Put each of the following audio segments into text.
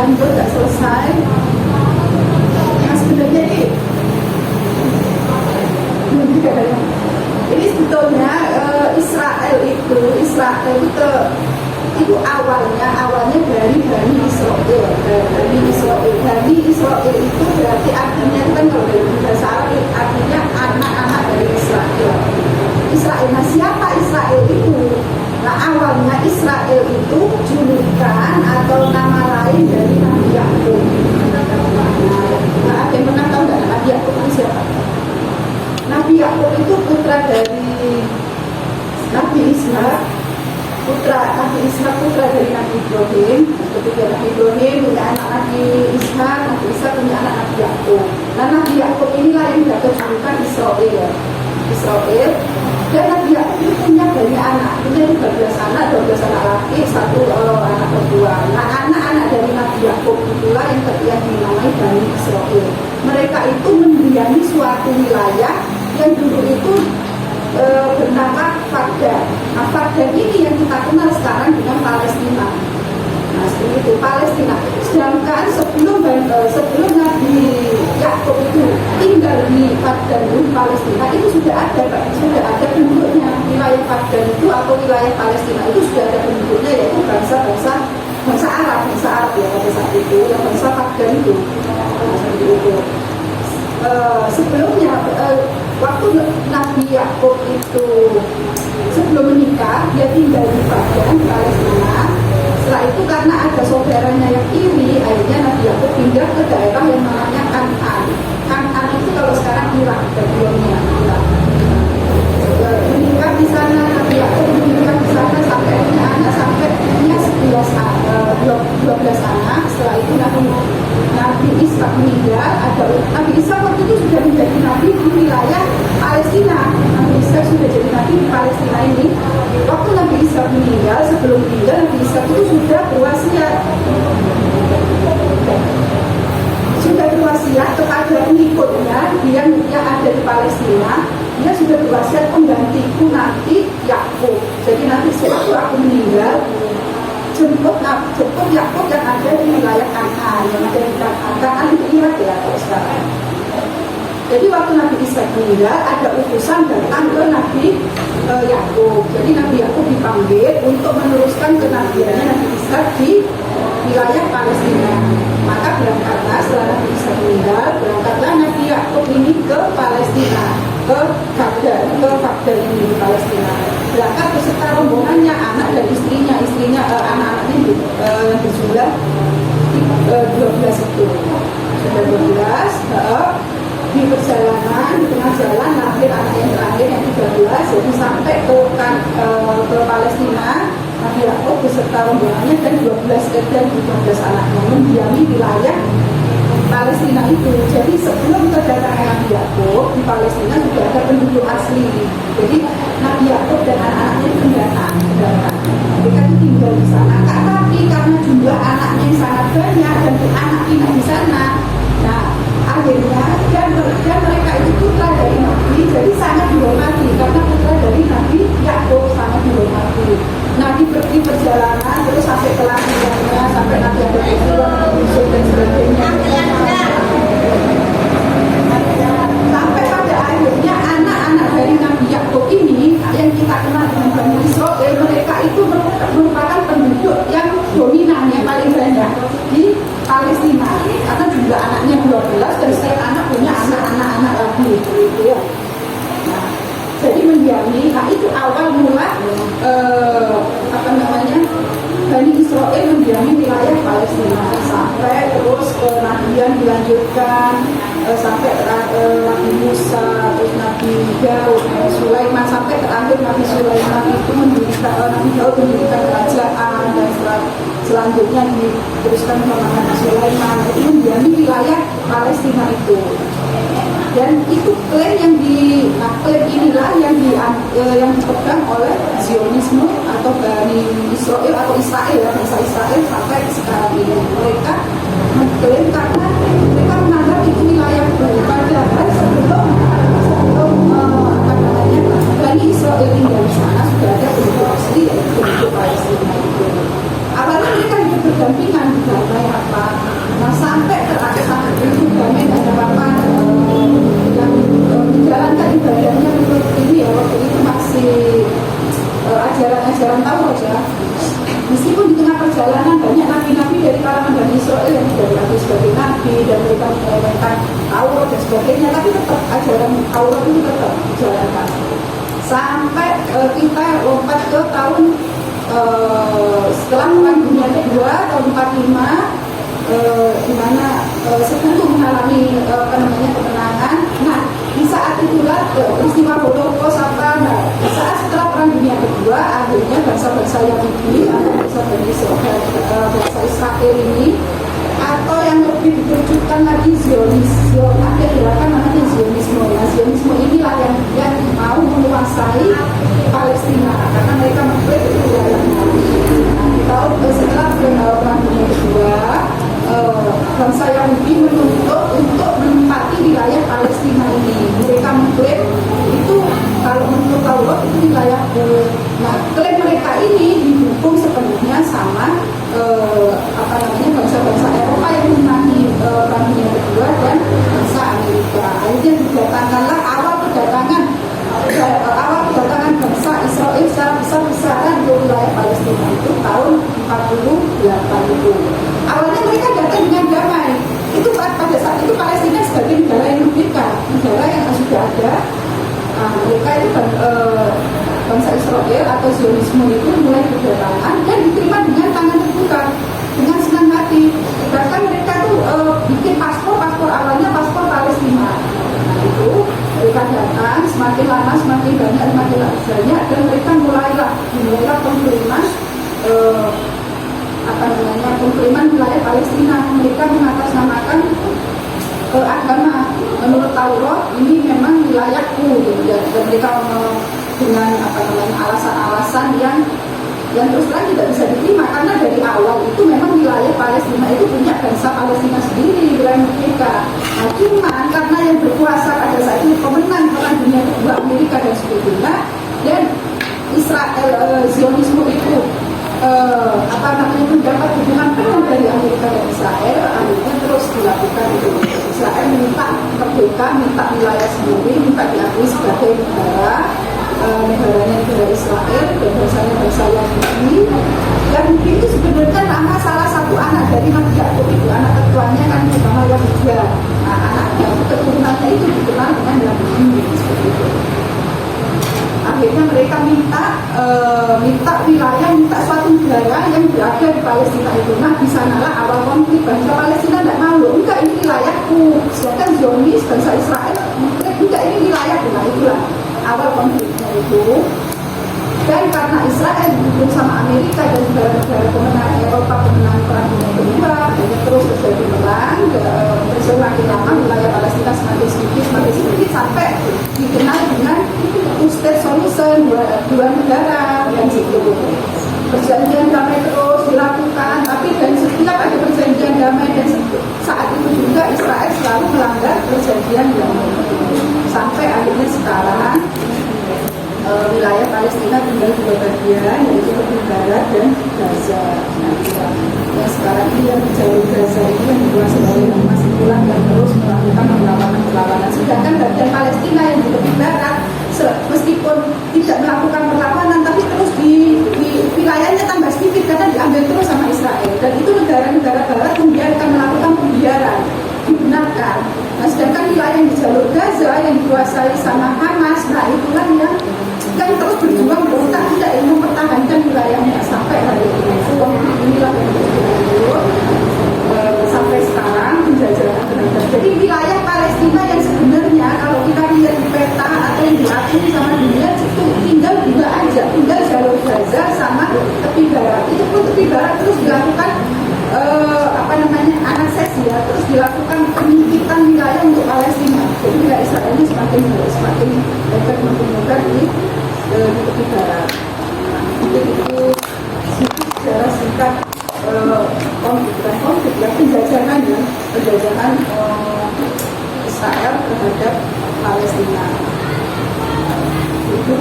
lanjut, nggak selesai. Nah sebenarnya ini sebetulnya Israel itu awalnya dari Bani Israel. Bani Israel itu berarti artinya kan kalau dari bahasa Arab artinya anak-anak dari Israel. Nah siapa Israel itu? Nah awalnya Israel itu julukan atau nama lain dari Nabi Yakub. Nah ada yang pernah tahu nggak Nabi Yakub itu siapa? Nabi Yakub itu putra dari Nabi Ishak, putra dari Nabi Ibrahim. Ketika Nabi Ibrahim punya anak Nabi Ishak, Nabi Ishak punya anak Nabi Yakub. Nah Nabi Yakub inilah yang dapat julukan Israel. Dan Nabi Yakub itu punya banyak anak, punya 12 anak laki, 1 anak perempuan. Nah anak-anak dari Nabi Yakub itulah yang dinamai Bani Israel. Mereka itu mendiami suatu wilayah yang dulu itu bernama Fagda. Nah Fagda ini yang kita kenal sekarang dengan Palestina. Nah seperti itu Palestina. Sedangkan sebelum Nabi Yakub itu tinggal di Fagda di Palestina itu sudah ada penduduknya. Wilayah Fagda itu atau wilayah Palestina itu sudah ada penduduknya, yaitu bangsa Arab ya pada saat itu, yang bangsa Fagda itu. Nah, seperti itu. Sebelumnya waktu Nabi Yakub itu sebelum menikah dia tinggal di Padang, Palestina. Setelah itu karena ada saudaranya yang iri, akhirnya Nabi Yakub pindah ke daerah yang namanya Kan'an. Kan'an itu kalau sekarang Irak, Babilonia. Menikah di sana, Nabi Yakub menikah di sana sampai punya anak sampai punya 12 anak. Setelah itu Nabi Ishak meninggal. Nabi Ishak waktu itu sudah menjadi nabi di wilayah Palestina. Nabi Ishak sudah jadi nabi di Palestina ini. Waktu Nabi Ishak meninggal, sebelum meninggal Nabi Ishak itu sudah berwasiat kepada pengikutnya yang ada di Palestina. Dia sudah berwasiat penggantiku nanti Yakub. Jadi nanti setelah aku meninggal jemput Yakub yang ada di wilayah Kan'an, yang ada di Kan'an itu Irak ya kalau sekarang. Jadi waktu Nabi Ishak meninggal ada utusan datang ke Nabi Yakub. Jadi Nabi Yakub dipanggil untuk meneruskan kenabiannya Nabi Ishak di wilayah Palestina. Maka berangkatlah setelah Nabi Ishak meninggal, berangkatlah Nabi Yakub ini ke Palestina, ke Fagda ini di Palestina. Berangkat beserta rombongannya, anak dan istrinya anak-anaknya yang berjumlah 12 itu. Sudah 12, di perjalanan, di tengah jalan lahir anak yang terakhir yang 13, jadi sampai ke Palestina. Nabi Yakub beserta rombongannya dan 12 anaknya mendiami wilayah Palestina itu. Jadi sebelum kedatangan Nabi Yakub di Palestina sudah ada penduduk asli. Jadi Nabi Yakub dan anak-anaknya pendatang. Mereka tinggal di sana. Tapi karena jumlah anaknya yang sangat banyak dan anak pindah di sana, nah akhirnya dan mereka itu putra dari Nabi, jadi sangat dihormati karena putra dari Nabi Yakub sangat dihormati. Nabi pergi perjalanan terus sampai ke lahirannya, sampai Nabi ada peristiwa menyusul dan sebagainya. Sampai pada akhirnya anak-anak dari Nabi Yakub ini yang kita kenal dengan Bani Israel, mereka itu merupakan penduduk yang dominan, yang paling banyak di Palestina karena jumlah anaknya 12 dan setiap anak punya anak-anak lagi gitu ya. Nah, jadi mendiami, nah itu awal mula Bani Israel mendiami wilayah Palestina sampai terus kenabian dilanjutkan sampai Nabi Musa, terus Nabi Daud, Nabi Sulaiman, sampai terakhir Nabi Sulaiman itu Nabi Daud mendirikan kerajaan dan selanjutnya diteruskan ke Nabi Sulaiman. Itu mendiami wilayah Palestina itu. Dan itu klaim inilah yang dipegang oleh Zionisme atau Bani Israel atau Israel ya, bangsa Israel sampai sekarang ini. Mereka mengklaim karena mereka menganggap itu wilayah baru. Padahal sebelum Bani Israel tinggal di sana sudah ada penduduk asli yaitu penduduk Palestina itu. Awalnya mereka hidup berdampingan, damai apa ajaran-ajaran Taurat ya. Meskipun di tengah perjalanan banyak nabi-nabi dari kalangan Bani Israel yang diangkat sebagai nabi dan mereka menyampaikan Taurat dan sebagainya, tapi tetap ajaran Taurat itu tetap dijalankan. Sampai kita lompat ke tahun setelah Perang Dunia Kedua tahun 45, di mana sekutu mengalami kemenangan. Nah, di saat itulah peristiwa Holocaust di saat setelah Perang Dunia Kedua, akhirnya bangsa-bangsa Yahudi atau bangsa Israel ini, atau yang lebih ditujukan lagi Zionisme, ada gerakan namanya Zionisme. Nah, Zionisme inilah yang mau menguasai Palestina karena mereka mengklaim itu wilayahnya. Tahun setelah Perang Dunia Kedua, bangsa Yahudi menuntut untuk menempati wilayah Palestina ini. Mereka mengklaim itu kalau menurut Taurat itu wilayah. Nah, klaim mereka ini didukung sepenuhnya sama bangsa-bangsa Eropa yang menangani Perang Dunia Kedua dan bangsa Amerika. Akhirnya didatangkanlah awal kedatangan bangsa Israel secara besar-besaran ke wilayah Palestina itu tahun 48 itu. Awalnya mereka datang dengan damai. Itu pada saat itu Palestina sebagai negara yang merdeka, negara yang sudah ada. Nah, mereka itu bangsa Israel atau Zionisme itu mulai berdatangan dan diterima dengan tangan terbuka, dengan senang hati. Bahkan mereka tuh bikin paspor awalnya paspor Palestina. Nah, itu mereka datang semakin lama semakin banyak dan mereka mulailah pengiriman pengiriman wilayah Palestina. Mereka mengatasnamakan agama. Menurut Taurat ini memang wilayahku, dan mereka dengan alasan-alasan yang terus terang tidak bisa diterima karena dari awal itu memang wilayah Palestina itu punya bangsa Palestina sendiri, wilayah mereka. Nah, cuman karena yang berkuasa pada saat itu pemenang Perang Dunia Kedua Amerika dan sebagainya, dan Israel Zionisme itu mendapat dukungan penuh dari Amerika dan Israel, akhirnya terus dilakukan itu. Israel minta merdeka, minta wilayah sendiri, minta diakui sebagai negaranya negara Israel dan bangsa Yahudi. Yahudi itu sebenarnya nama salah satu anak dari Nabi Yakub itu, anak ketuanya kan bernama Yahuda. Nah, anak keturunannya itu dikenal dengan Yahudi seperti itu. Akhirnya mereka minta wilayah, minta suatu negara yang berada di Palestina itu. Nah, di sanalah awal konflik. Bangsa Palestina tidak mau, enggak ini wilayahku. Sedangkan Zionis, bangsa Israel, enggak ini wilayahku. Nah, itulah awal konfliknya itu. Dan karena Israel didukung sama Amerika dan negara-negara pemenang Eropa, pemenang Perang Dunia Kedua, terus terjadi perang, semakin lama wilayah Palestina semakin sedikit sampai dikenal dengan two-state solution, dua negara yang gitu. Perjanjian damai terus dilakukan, tapi dan setiap ada perjanjian damai dan saat itu juga Israel selalu melanggar perjanjian damai sampai akhirnya sekarang wilayah Palestina tinggal dua bagian, yaitu tepi barat dan Gaza. Yang sekarang ini yang di jalur Gaza ini yang dikuasai oleh Hamas itulah yang terus melakukan perlawanan. Sedangkan bagian Palestina yang di tepi barat meskipun tidak melakukan perlawanan, tapi terus di wilayahnya tambah sedikit karena diambil terus sama Israel. Dan itu negara-negara barat membiarkan melakukan pembiaran, dibenarkan. Nah, sedangkan wilayah yang di jalur Gaza yang dikuasai sama Hamas, nah itulah yang terus berjuang berusaha tidak mempertahankan wilayahnya sampai hari ini. Konflik inilah yang berlanjut sampai sekarang, penjajahan terhadap. Jadi wilayah Palestina yang sebenarnya kalau kita lihat di peta atau yang diakui sama dunia itu tinggal dua aja, tinggal jalur Gaza sama tepi barat. Itu pun tepi barat terus dilakukan aneksasi ya, terus dilakukan penyempitan wilayah untuk Palestina. Jadi wilayah Israel ini semakin lebar mengemuka di tepi barat. Jadi itu sejarah singkat konflik ya, penjajahan Israel terhadap Palestina. Itu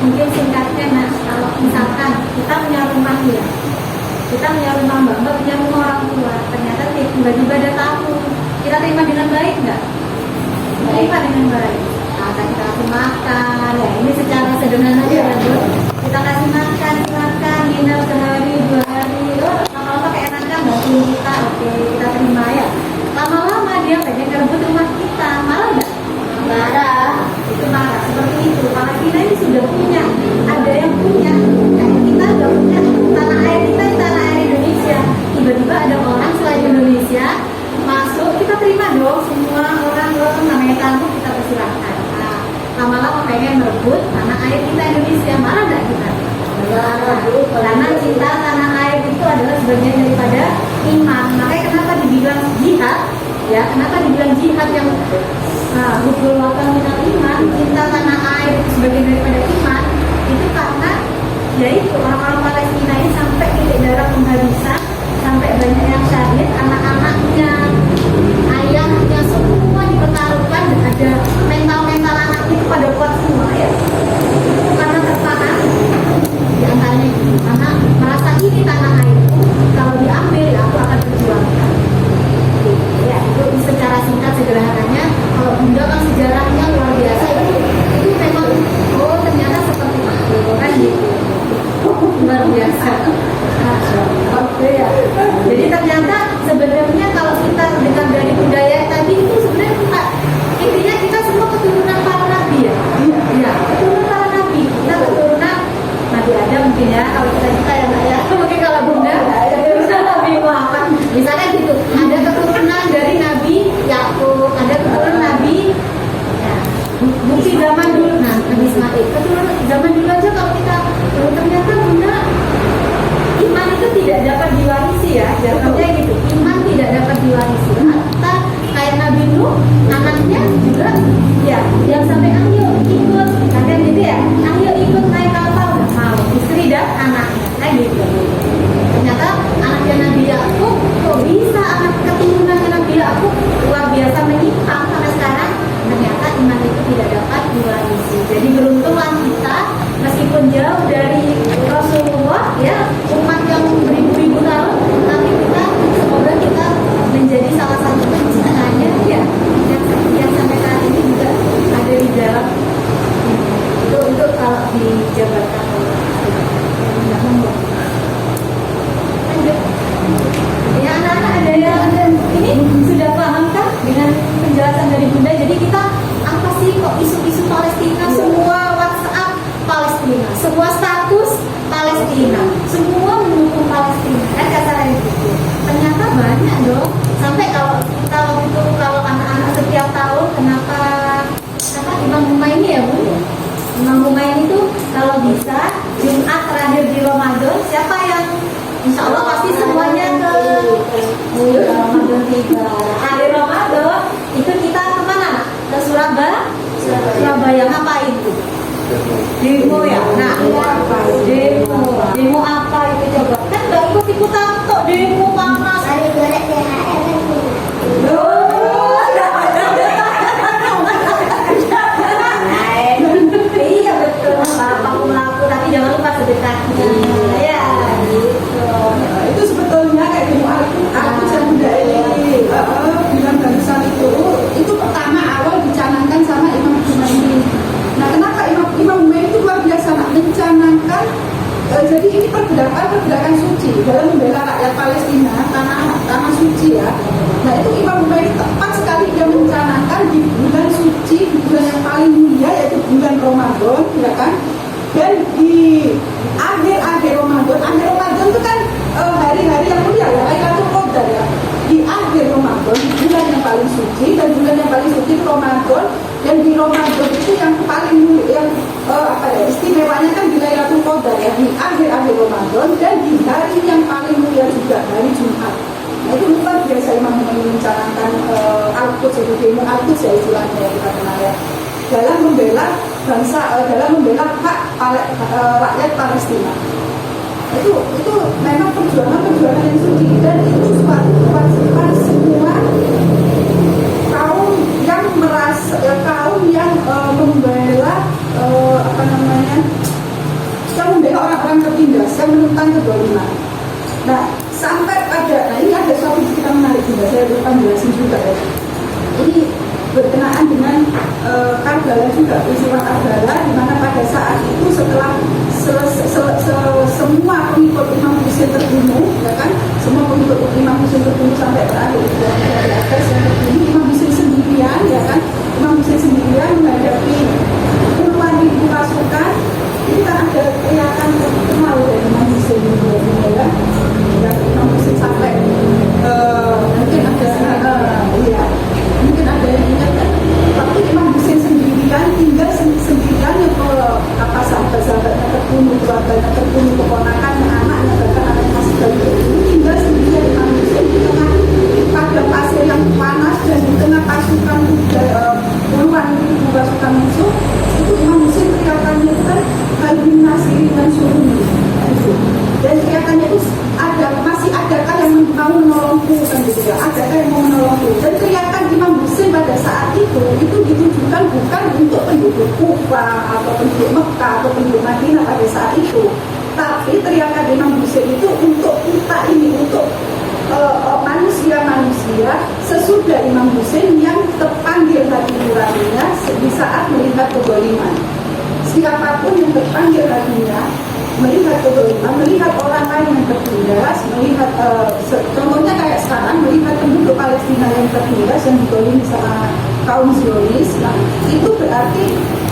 mungkin singkatnya Mas, kalau misalkan kita punya rumah ya, kita punya rumah mbak punya rumah orang tua, ternyata tiba-tiba ada tamu, kita terima dengan baik nggak? Terima dengan baik. Akan kita kasih makan, ya ini secara sederhana aja ya Bu. kita kasih makan, nginep sehari, 2 hari, lama-lama keenakan bantu kita, oke, kita terima ya. Lama-lama dia pengen ngerebut rumah kita, malah nggak? Marah, itu marah, seperti itu. Palestina ini sudah punya, ada yang punya, kayak kita udah punya tanah air kita, tanah air Indonesia. Tiba-tiba ada orang selain Indonesia masuk, kita terima dong, semua orang namanya tamu kita persilahkan. Nah, lama-lama pengen merebut tanah air kita Indonesia, marah nggak kita? Karena cinta tanah air itu adalah sebagian daripada iman. Makanya kenapa dibilang jihad? Ya, kenapa dibilang jihad yang hubul watan minal iman, cinta tanah air itu sebagian daripada iman? Itu karena yaitu orang-orang Palestina ini sampai titik darah penghabisan, sampai banyak yang syahid, anak-anaknya, ayahnya semua dipertaruhkan, dan ada mental anaknya itu pada kuat semua ya. Itu karena terpana di antaranya gitu, karena merasa ini tanah airku, kalau diambil ya aku akan perjuangkan. Ya, itu secara singkat sederhananya. Kalau bunda kan sejarahnya luar biasa, itu memang ternyata seperti itu kan gitu, luar biasa. Oke ya. Jadi ternyata sebenarnya kalau kita dengar dari budaya tadi itu sebenarnya kita, intinya kita semua keturunan para nabi ya. Iya, keturunan para nabi. Kita keturunan Nabi Adam mungkin ya, kalau kita ya nggak ya. Mungkin kalau bunda keturunan Nabi Muhammad. Misalnya gitu, ada keturunan dari Nabi Yakub, ada keturunan Nabi ya, bukti zaman dulu, nah Nabi Ismail. Keturunan zaman dulu aja kalau kita ternyata bunda iman itu tidak dapat diwarisi ya, jatuhnya gitu. Iman tidak dapat diwarisi. Hatta kayak Nabi Nuh, anaknya juga ya, yang sampai ayo ikut, kadang gitu ya, ayo ikut naik kapal, nggak mau, istri dan anaknya, kayak gitu. Ternyata anaknya Nabi Yakub, kok bisa anak keturunannya Nabi Yakub luar biasa menyimpang sampai sekarang. Ternyata iman itu tidak dapat diwarisi. Jadi beruntunglah kita, meskipun jauh dari Rasulullah ya, umat yang beribu-ribu tahun, tapi kita semoga kita menjadi salah satu penciptanya ya, yang sampai saat ini juga ada di dalam itu kalau dijabarkan oleh tidak membuat. Lanjut. Ya anak-anak ada yang ini sudah pahamkah dengan penjelasan dari Bunda? Jadi kita apa sih kok isu-isu Palestina, semua WhatsApp Palestina, semua status Palestina, semua mendukung Palestina, kan kasarnya gitu. Ternyata banyak dong. Sampai kalau kita waktu itu kalau anak-anak setiap tahun kenapa Imam Humaini ya Bu? Imam Humaini itu kalau bisa Jumat terakhir di Ramadan, siapa yang insya Allah pasti semuanya ke Ramadan 3 akhir Ramadan itu kita kemana? Ke Surabaya ngapain tuh? Demo ya? Nah, demo apa itu coba? Kan nggak ikut-ikutan kok demo panas. Iya betul, Bapak melaku, tapi jangan lupa sedekahnya. Ya, gitu. Itu sebetulnya kayak gini, aku dan Bunda ini bilang barusan itu pertama awal dicanangkan sama Imam Humaini. Nah, kenapa Imam Humaini itu luar biasa mencanangkan jadi ini pergerakan suci dalam membela rakyat Palestina, tanah suci ya. Nah, itu Imam Humaini tepat sekali dia mencanangkan di bulan suci, di bulan yang paling mulia yaitu bulan Ramadan, ya kan? Dan di akhir Ramadan itu kan hari-hari yang mulia ya, Lailatul Qadar ya. Di akhir Ramadan, bulan yang paling suci, dan bulan yang paling suci itu Ramadan, dan di Ramadan itu yang paling mulia, istimewanya kan di Lailatul Qadar ya, di akhir Ramadan, dan di hari yang paling mulia juga, hari Jumat. Nah, itu luar biasa Imam Humaini mencanangkan Al-Quds, itu demo Al-Quds ya istilahnya ya, kita kenal ya, dalam membela bangsa, dalam membela hak rakyat Palestina. Itu memang perjuangan yang suci, dan itu suatu kewajiban semua kaum yang merasa kaum yang membela yang membela orang-orang tertindas, yang menentang kezaliman. Nah, sampai pada ini ada suatu cerita menarik juga, saya lupa jelasin juga ya. Ini berkenaan dengan Karbala juga, peristiwa Karbala, di mana pada saat itu setelah semua pengikut Imam Husain terbunuh, ya kan, semua pengikut Imam Husain terbunuh sampai terakhir dari atas yang terbunuh, Imam Husain sendirian, ya kan, Imam Husain sendirian menghadapi puluhan ribu pasukan. Itu kan ada teriakan terkenal dari Imam Husain, ya, Imam Husain sampai mungkin ada yang ingat kan, waktu Imam Husain sendirian tinggal sendirian yang sahabat-sahabatnya terbunuh, keluarganya terbunuh, keponakannya, anaknya, bahkan anaknya masih bayi terbunuh, tinggal sendirian Imam Husain di tengah padang pasir yang panas dan di tengah pasukan puluhan ribu pasukan musuh. Itu Imam Husain teriakannya itu kan Halim Nasirin dan Suruni, dan teriakannya itu masih adakah yang mau menolongku, kan gitu ya, adakah yang mau menolongku. Dan teriakan Imam Husain pada saat itu ditujukan bukan untuk penduduk Kufah atau penduduk Mekah atau penduduk Madinah pada saat itu, tapi teriakan Imam Husain itu untuk kita ini, untuk manusia-manusia sesudah Imam Husain yang terpanggil hati nuraninya di saat melihat kezaliman. Siapapun yang terpanggil hatinya melihat kezaliman, melihat orang lain yang tertindas, melihat contohnya kayak sekarang melihat penduduk Palestina yang tertindas, yang dizalimi sama kaum Zionis, nah, itu berarti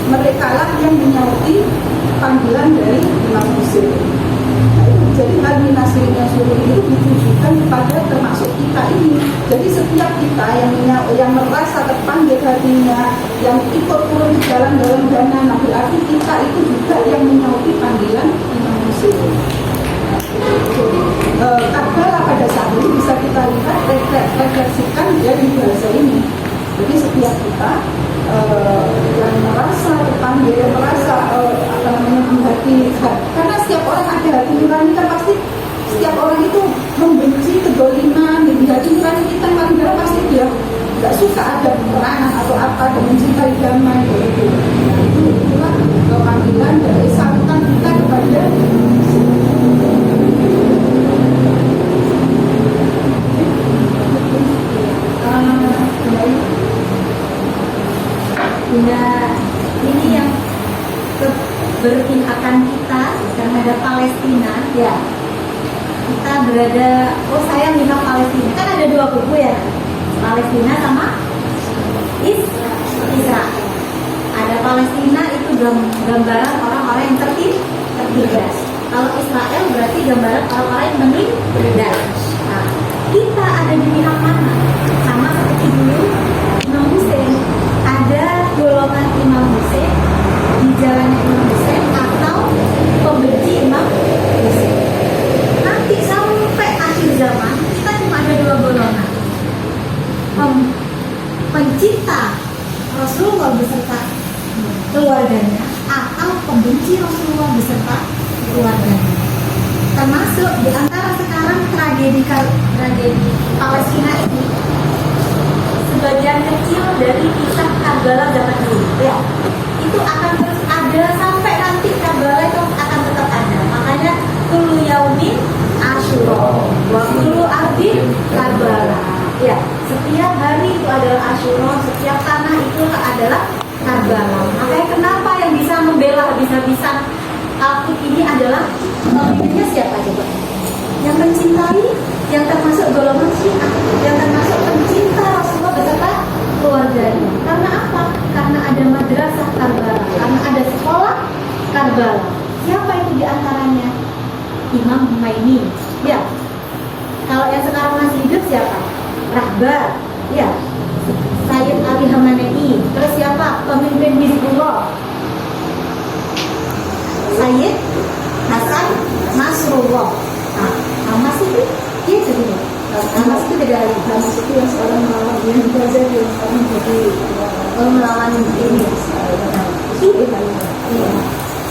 mereka lah yang menyauti panggilan dari Imam Husain. Nah, itu jadi Halim Nasirin yang suruh itu ditujukan kepada termasuk kita ini. Jadi setiap kita yang merasa terpanggil hatinya, yang ikut turun di jalan dalam dana, nah berarti kita itu juga yang menyauti panggilan Imam Husain. Jadi Karbala pada saat ini bisa kita lihat, refleksikan dari bahasa ini. Jadi setiap kita yang merasa terpanggil, yang merasa hati, karena setiap orang ada hati nurani kan, pasti setiap orang itu membenci kedoliman. Di hati nurani kita yang paling dalam pasti dia nggak suka ada peperangan atau apa, dan mencintai damai gitu. Itulah panggilan dari sambutan kita kepada Nah, ini yang keberpihakan kita terhadap Palestina, ya. Kita berada, saya minta Palestina, kan ada dua kubu ya, Palestina sama Israel. Ada Palestina itu gambaran orang-orang yang tertindas. Kalau Israel berarti gambaran orang-orang yang menindas. Nah, kita ada di pihak mana? Sama seperti dulu Imam Husain, ada golongan Imam Husain di jalannya Imam Husain atau pembenci Imam Husain. Nanti sampai akhir zaman kita cuma ada dua golongan, pencinta Rasulullah beserta keluarganya atau pembenci Rasulullah beserta keluarganya. Termasuk di antara sekarang tragedi Palestina ini sebagian kecil dari kisah Karbala zaman dulu, ya, itu akan terus ada sampai nanti. Karbala itu akan tetap ada. Makanya kullu yaumin Asyura wa kullu ardin Karbala. Ya, setiap hari itu adalah Asyura, setiap tanah itu adalah Karbala. Makanya kenapa yang bisa membela habis-habisan Al-Qud ini adalah pemimpinnya siapa coba? Yang mencintai, yang termasuk golongan Syiah, yang termasuk pencinta Rasulullah beserta keluarganya. Karena apa? Karena ada madrasah Karbala, karena ada sekolah Karbala. Siapa itu diantaranya? Imam Khomeini. Ya. Kalau yang sekarang masih hidup siapa? Rahbar. Ya. Sayyid Ali Khamenei. Terus siapa? Pemimpin Hizbullah. Sayyid Hasan Nasrullah. Nah, Hamas itu dia jadi Hamas itu beda lagi. Hamas itu yang sekarang melawan yang Gaza, yang sekarang jadi melawan ini.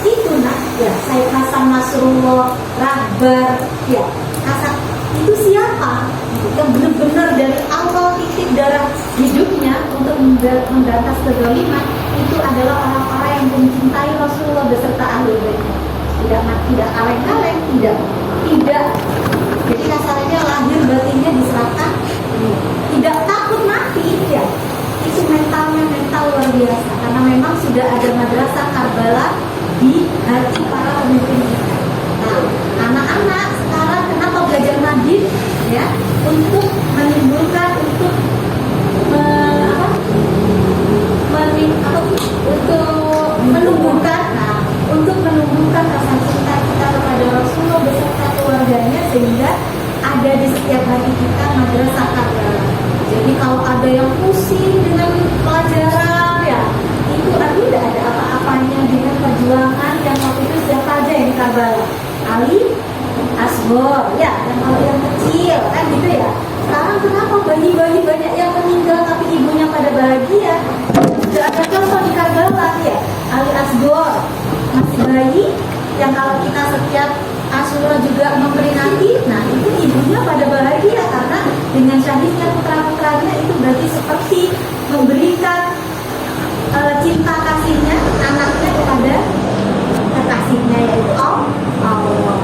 Itu nak ya, Sayyid Hasan Nasrullah, Rahbar, ya. Hasan itu siapa? Yang benar-benar dari awal titik darah hidupnya untuk memberantas kezaliman itu adalah orang-orang yang mencintai Rasulullah beserta ahli baitnya. Tidak kaleng-kaleng, tidak. Jadi kasarnya lahir batinnya diserahkan, tidak takut mati, ya. Itu mental luar biasa karena memang sudah ada madrasah Karbala di hati para pemimpin kita. Nah, anak-anak sekarang kenapa belajar madib ya? Untuk menimbulkan untuk untuk menumbuhkan rasa cinta kita kepada Rasulullah beserta keluarganya, sehingga ada di setiap hati kita madrasah Karbala. Jadi kalau ada yang pusing dengan pelajaran ya, itu artinya tidak ada apa-apanya dengan perjuangan yang waktu itu siapa aja yang di Karbala. Ali Asghar ya, dan kalau yang kecil kan gitu ya. Sekarang kenapa bayi-bayi banyak yang meninggal tapi ibunya pada bahagia? Sudah ada contoh di Karbala ya, Ali Asghar masih bayi yang kalau kita setiap Asyura juga memperingati, nah itu ibunya pada bahagia karena dengan syahidnya putra-putranya itu berarti seperti memberikan cinta kasihnya anaknya kepada kekasihnya yaitu Allah.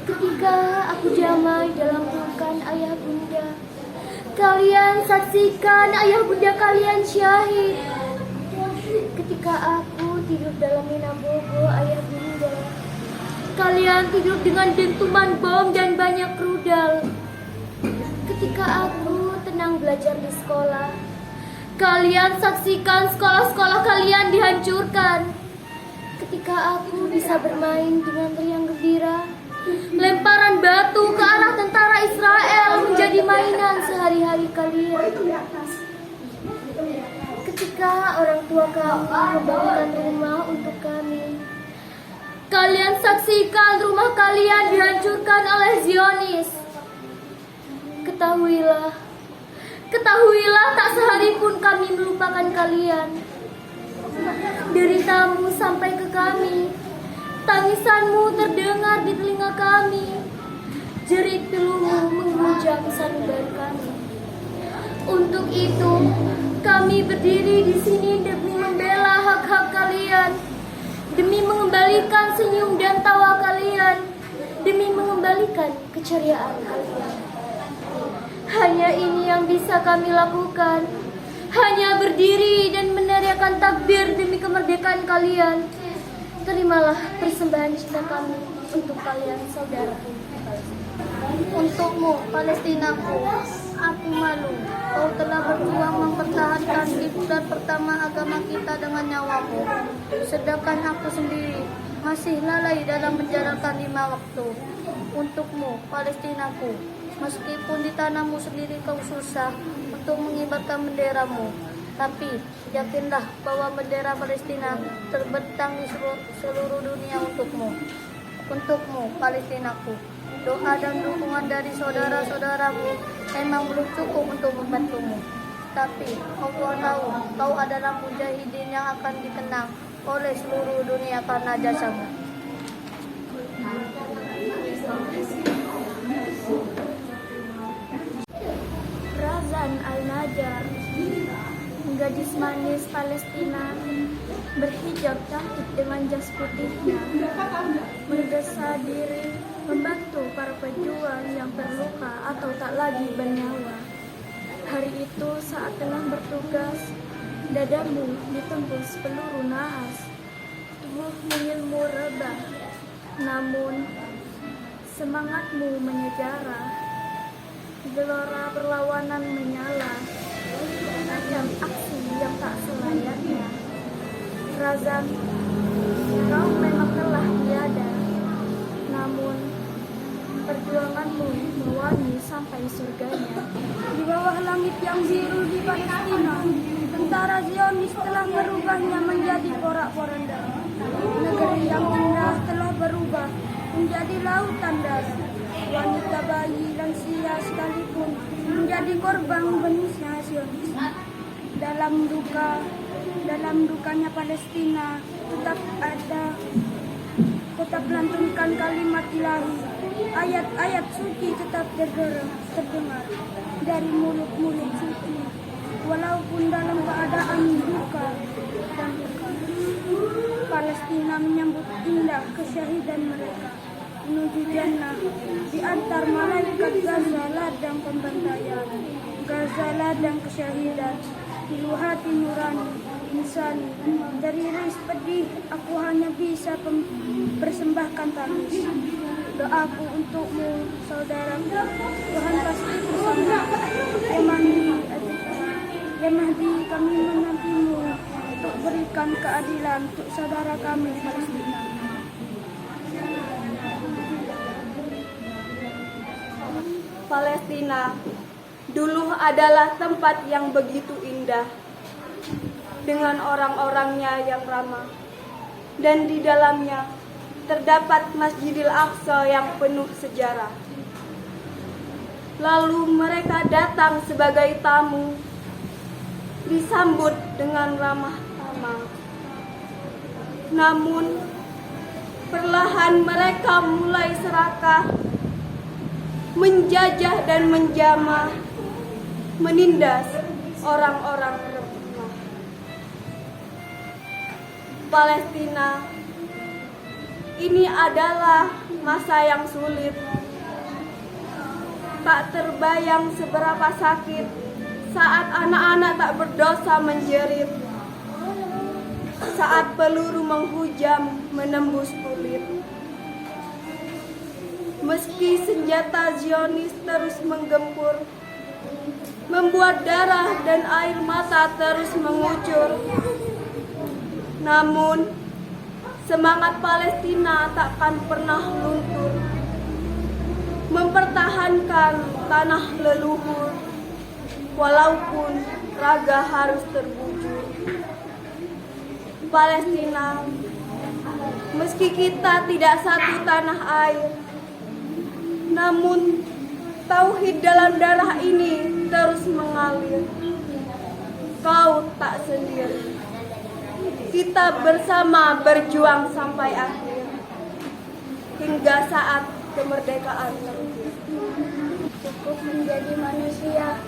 Ketika aku damai dalam pelukan ayah bunda, kalian saksikan ayah bunda kalian syahid. Ketika aku tidur dalam minang bobo ayah bunda, kalian tidur dengan dentuman bom dan banyak rudal. Ketika aku tenang belajar di sekolah, kalian saksikan sekolah-sekolah kalian dihancurkan. Ketika aku bisa bermain dengan riang gembira, lemparan batu ke arah tentara Israel menjadi mainan sehari-hari kalian. Ketika orang tua kami membangunkan rumah untuk kami, kalian saksikan rumah kalian dihancurkan oleh Zionis. Ketahuilah tak sehari pun kami melupakan kalian. Deritamu sampai ke kami, tangisanmu terdengar di telinga kami, jerit pilumu menghujam sanubari kami. Untuk itu, kami berdiri di sini demi membela hak-hak kalian, demi mengembalikan senyum dan tawa kalian, demi mengembalikan keceriaan kalian. Hanya ini yang bisa kami lakukan. Hanya berdiri dan meneriakan takbir demi kemerdekaan kalian. Terimalah persembahan cinta kami untuk kalian, saudara. Untukmu, Palestinaku, aku malu. Kau telah berjuang mempertahankan kiblat pertama agama kita dengan nyawamu. Sedangkan aku sendiri masih lalai dalam menjalankan 5 waktu. Untukmu, Palestinaku, meskipun di tanahmu sendiri kau susah untuk mengibarkan benderamu, tapi yakinlah bahwa bendera Palestina terbentang di seluruh dunia untukmu. Untukmu, Palestinaku, doa dan dukungan dari saudara-saudaramu memang belum cukup untuk membantumu. Tapi Allah tahu kau adalah mujahidin yang akan dikenang oleh seluruh dunia karena jasamu. Razan Al-Najjar, gadis manis Palestina, berhijab cantik dengan jas putihnya, bergesa diri membantu para pejuang yang terluka atau tak lagi bernyawa. Hari itu saat tengah bertugas, dadamu ditembus peluru nahas, tubuhmu ilmu rebah, namun semangatmu menyejarah. Gelora perlawanan menyala, tajam aksi yang tak selayaknya. Razan, kau memang telah tiada, namun perjuanganmu mewarnai sampai surganya. Di bawah langit yang biru di Palestina, tentara Zionis telah merubahnya menjadi porak-poranda. Negeri yang indah telah berubah menjadi lautan darah. Wanita, bayi, lansia sekalipun menjadi korban benisnya Zionis. Dalam dukanya Palestina tetap melantunkan kalimat ilahi. Ayat-ayat suci tetap terdengar dari mulut-mulut suci, walaupun dalam keadaan duka dan duka. Palestina menyambut indah kesyahidan mereka menuju jannah di antar malaikat. Gaza ladang pembantaian, Gaza ladang kesyahidan, pilu hati nurani insani. Teriris pedih aku hanya bisa persembahkan tangis. Doaku untukmu, saudaraku, Tuhan pasti bersama. Ya Mahdi, kami menantimu untuk berikan keadilan untuk saudara kami di Palestina. Palestina dulu adalah tempat yang begitu indah, dengan orang-orangnya yang ramah, dan di dalamnya terdapat Masjidil Aqsa yang penuh sejarah. Lalu mereka datang sebagai tamu, disambut dengan ramah tamah. Namun perlahan mereka mulai serakah, menjajah dan menjamah, menindas orang-orang lemah. Palestina, ini adalah masa yang sulit. Tak terbayang seberapa sakit saat anak-anak tak berdosa menjerit, saat peluru menghujam menembus kulit. Meski senjata Zionis terus menggempur, membuat darah dan air mata terus mengucur, namun semangat Palestina takkan pernah luntur, mempertahankan tanah leluhur, walaupun raga harus terbujur. Palestina, meski kita tidak satu tanah air, namun tauhid dalam darah ini terus mengalir. Kau tak sendiri. Kita bersama berjuang sampai akhir, hingga saat kemerdekaan terbit. Cukup menjadi manusia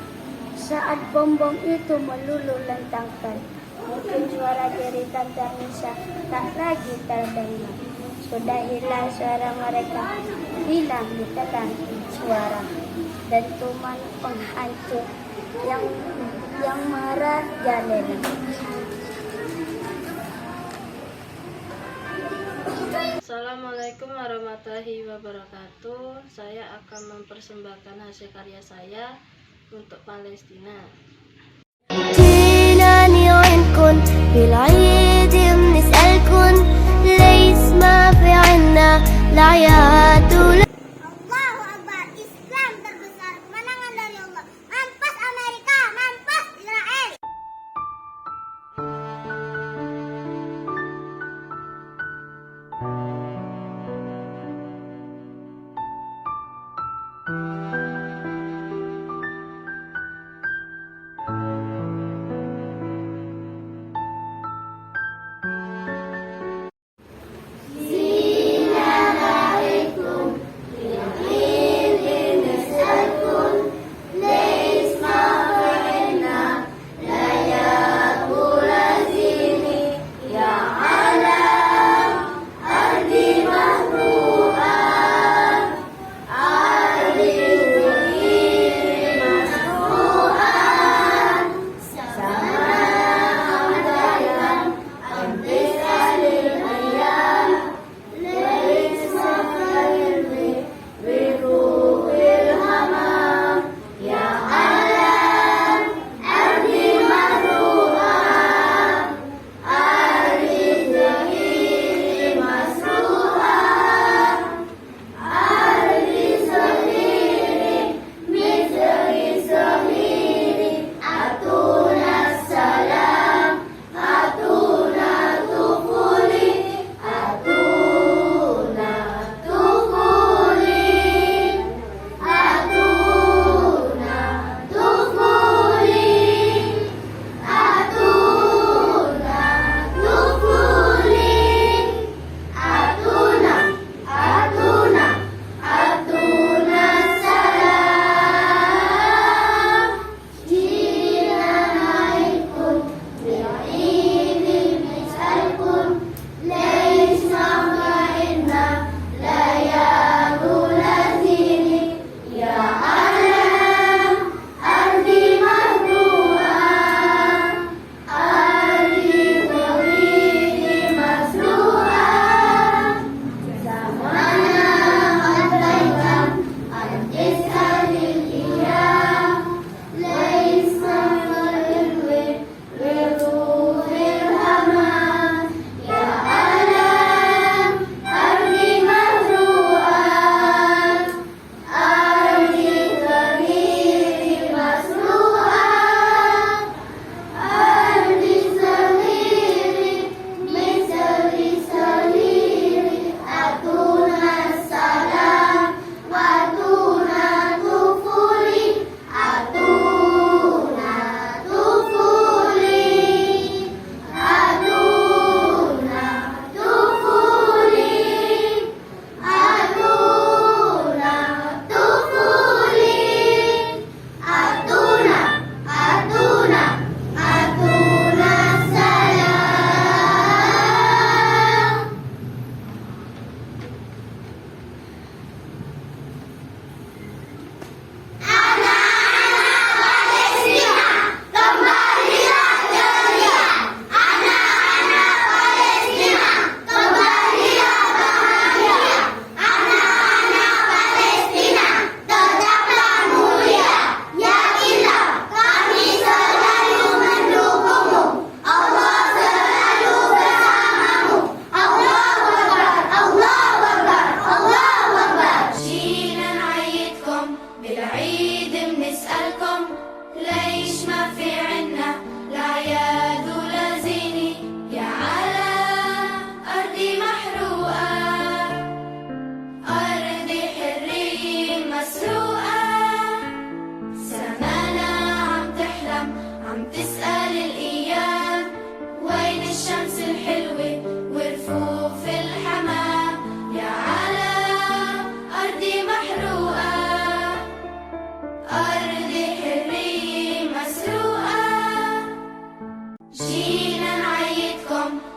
saat bom-bom itu meluluh lantangkan. Mungkin suara jeritan ternisa tak lagi terdengar. Sudah hilang suara mereka bilang ditelan suara dan tuman penghancur yang marah jalanan. Assalamualaikum warahmatullahi wabarakatuh. Saya akan mempersembahkan hasil karya saya untuk Palestina. جينا نعينكن بالعيد بنسألكن ليس ما في عنا العياد Allahu Akbar, Islam terbesar, kemenangan dari Allah. Mampas Amerika, mampas Israel.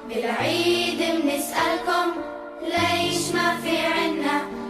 بالعيد بنسألكم ليش ما في عنا